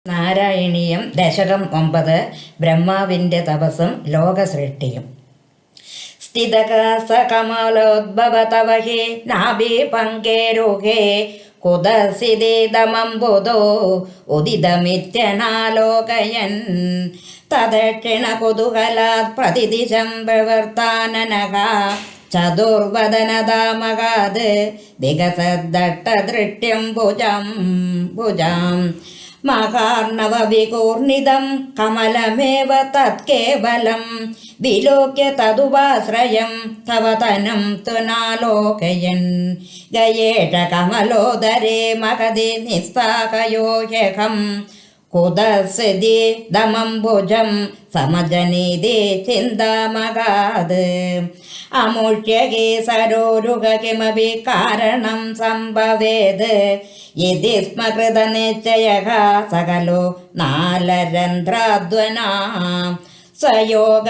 നാരായണീയം ദശകം 9 ബ്രഹ്മാവിൻ്റെ തപസ്സും ലോകസൃഷ്ടിയും. സ്ഥിതകസകമലോദ്ഭവ തവ ഹി നാഭി പങ്കേരുഹേ കുതസിതമംബുദോ ഉദിതമിത്യനാലോകയൻ തദക്ഷിണ കുതൂഹലാത് പ്രതിദിശം പ്രവർത്താനനഃ ചതുർവദനദാമകാത് വികസദ്ദട്ടദൃഷ്ട്യം ഭുജാം മഹാർണവവികൂർണിതം കമലമേവ തത്കേവലം വിലോക്യ തദുപാശ്രയം തവ തനം തുനാലോകയൻ ഗയേഷ കമലോദരേ മഹതി നിസ്താകയോ ഹ്യഹം കുതസിതി ദമംബുജം സമജനീതി ചിന്താമകാത് അമുഷ്യകേ സരോരുഹ കിമപി കാരണം സംഭവേത് യതി സ്മ കൃതനിശ്ചയഃ സകലോ നാലരന്ധ്രാധ്വനാ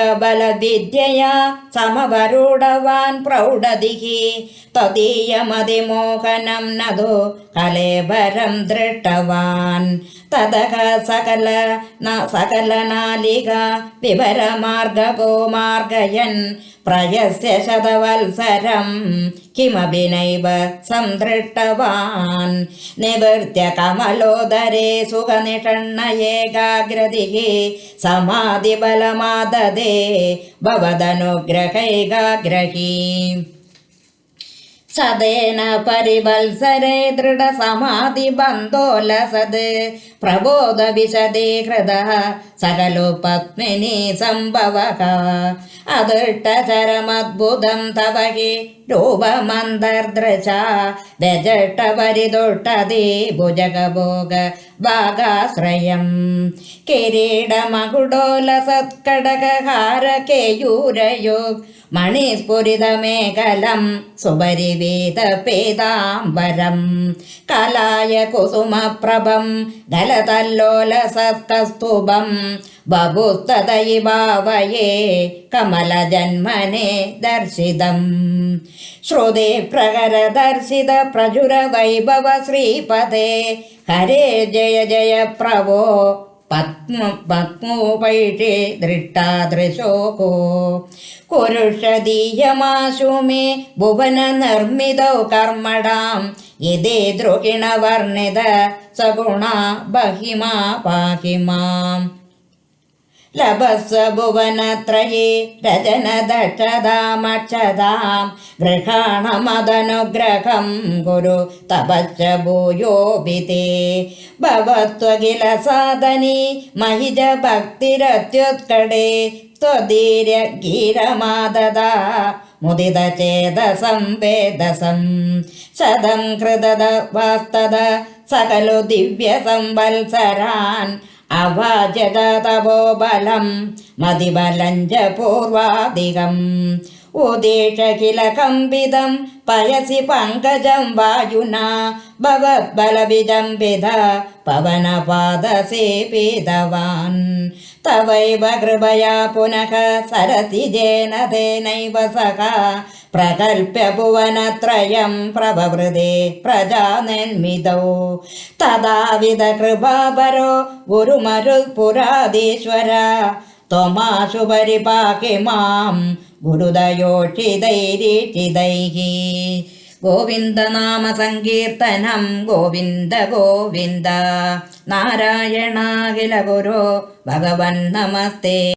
സ്വയോഗബലവിദ്യയാ സമവരുടവാൻ പ്രൗഢതിഃ തദീയമതിമോഹനം നദോ കലേബരം ദൃഷ്ടവാൻ തതഃ സകലനാലിക വിവരമാർഗകോ മാർഗയൻ പ്രയസ്യ ശതവത്സരം കിമപി നൈവ സംദൃഷ്ടവാൻ നിവൃത്യ കമലോദരേ സുഖനിഷണ്ണ ഏകാഗ്രതിഃ സമാധിബലമാദദേ ഭവദനുഗ്രഹൈകാഗ്രഹീ സദേന പരിവത്സരേ ദൃഢസമാധിബന്ധോലസത് പ്രബോധവിശദീകൃതഃ സകലോ പത്മിനി സംഭവഃ അദൃഷ്ടചരമദ്ഭുതം തവ ഹി രൂപമന്തർദൃശ വ്യജഷ്ടപരിദുഷ്ടതേ ഭുജഗഭോഗ ഭാഗാശ്രയം കിരീടമകുടോലസത്കടകഹാരകേയൂരയോ മണിസ്ഫുരിതമേഖലം സുപരിവേദപേതാംബരം കലായ കുസുമപ്രഭം ഗലതല്ലോലസത്കസ്തുഭം ബഭുസ്തദയി ഭാവയേ കമലജന്മനെ ദർശിതം ശ്രുതി പ്രകരദർശിത പ്രചുരവൈഭവ ശ്രീപദേ ഹരേ ജയ ജയ പ്രഭോ പത്മോപൈഷേ ദൃഷ്ടാദൃശോകോ കുരുഷദീയമാശു മേ ഭുവന നിർമ്മിതൗ കർമ്മടാം യദേ ദ്രുഹിണവർണിത സഗുണാ ബഹിമാ പാഹി മാം ലഭസ്വ ഭുവനത്രയേ രജനദക്ഷതാമക്ഷതാം ഗൃഹാണമദനുഗ്രഹം കുരു തപശ്ച ഭൂയോപി തേ ഭവത്വഖില സാധനീ മഹിജ ഭക്തിരത്യുത്കടേ ത്വധീര്യ ഗീരമാദദാ മുദിതചേതസം വേദസം ശതം കൃതദ വാസ്തദ സകലു ദിവ്യ സംവത്സരാൻ അവാജത തപോബലം മതിബലഞ്ച പൂർവാധികം ഉദീക്ഷകില കമ്പിതം പയസി പങ്കജം വായുനാ ഭവദ്ബലവിജംബിത പവനപാദസേപിതവാൻ തവൈവ കൃപയാ പുനഃ സരസിജേന തേനൈവ സഖ പ്രകൽപ്യ ഭുവനത്രയം പ്രഭവൃതേ പ്രജാനിർമ്മിതോ തഥാവിധ കൃപാപരോ ഗുരുമരുപുരാധീശ്വര ത്വമാശു പരിപാഹി മാം ഗുരുദയോഷിതൈരീഷിതൈഃ ഗോവിന്ദനാമ സങ്കീർത്തനം ഗോവിന്ദ ഗോവിന്ദ നാരായണാഖില ഗുരോ ഭഗവൻ നമസ്തേ.